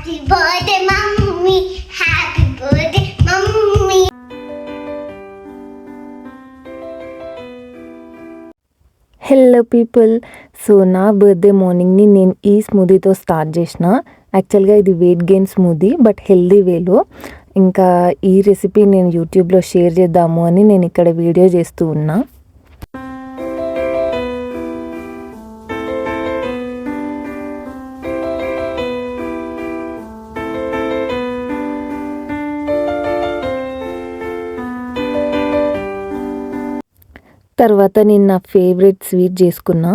Happy birthday, Mummy. Happy birthday, Mummy. Hello people. So నా birthday మార్నింగ్ని నేను ఈ స్మూదీతో start చేసిన. యాక్చువల్గా ఇది weight gain smoothie, but healthy వేలో. ఇంకా ఈ రెసిపీ నేను యూట్యూబ్లో షేర్ చేద్దాము అని నేను ఇక్కడ వీడియో చేస్తూ ఉన్నా. తర్వాత నేను నా ఫేవరెట్ స్వీట్ చేసుకున్నా.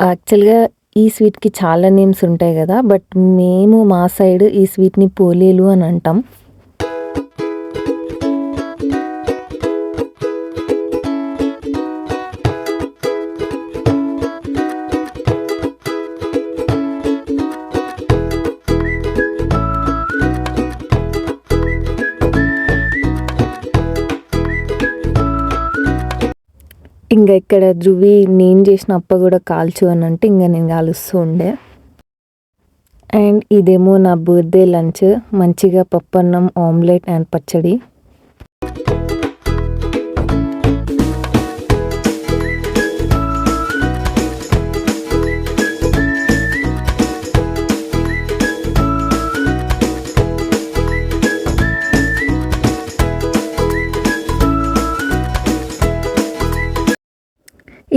యాక్చువల్గా ఈ స్వీట్కి చాలా నేమ్స్ ఉంటాయి కదా, బట్ మేము మా సైడ్ ఈ స్వీట్ని పోలేలు అని అంటాం. ఇంకా ఇక్కడ ధృవి నేను చేసిన అప్ప కూడా కాల్చు అని అంటే ఇంకా నేను కాలుస్తూ ఉండే. అండ్ ఇదేమో నా బర్త్డే లంచ్, మంచిగా పప్పన్నం, ఆమ్లెట్ అండ్ పచ్చడి.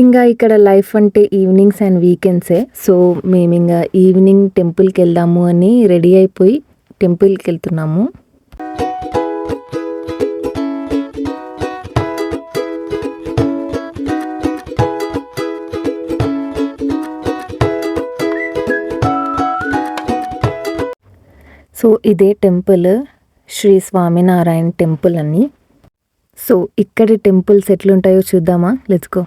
ఇంకా ఇక్కడ లైఫ్ అంటే ఈవినింగ్స్ అండ్ వీకెండ్సే. సో మేము ఇంకా ఈవినింగ్ టెంపుల్కి వెళ్దాము అని రెడీ అయిపోయి టెంపుల్కి వెళ్తున్నాము. సో ఇదే టెంపుల్, శ్రీ స్వామినారాయణ టెంపుల్ అని. సో ఇక్కడ టెంపుల్స్ ఎట్లుంటాయో చూద్దామా, లెట్స్ గో.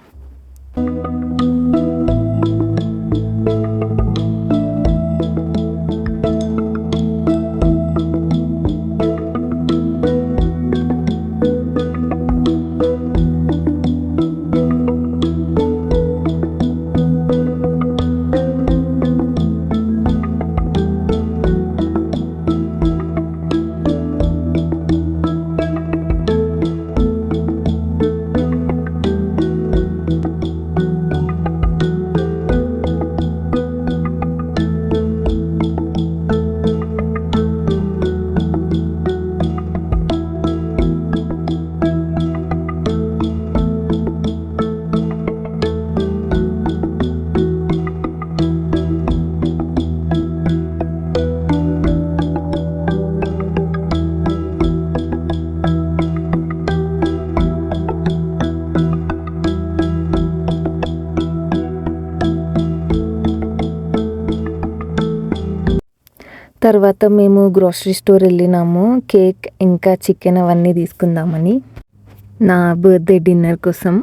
తర్వాత మేము గ్రోసరీ స్టోర్ వెళ్ళినాము, కేక్ ఇంకా చికెన్ అవన్నీ తీసుకుందామని నా బర్త్డే డిన్నర్ కోసం.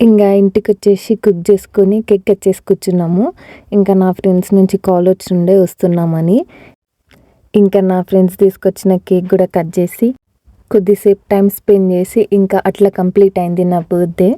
ఇంకా ఇంటికి వచ్చేసి కుక్ చేసుకొని కేక్ కట్ చేసి కూర్చున్నాము. ఇంకా నా ఫ్రెండ్స్ నుంచి కాల్ వచ్చిండే వస్తున్నామని. ఇంకా నా ఫ్రెండ్స్ తీసుకొచ్చిన కేక్ కూడా కట్ చేసి కొద్దిసేపు టైం స్పెండ్ చేసి ఇంకా అట్లా కంప్లీట్ అయింది నా బర్త్డే.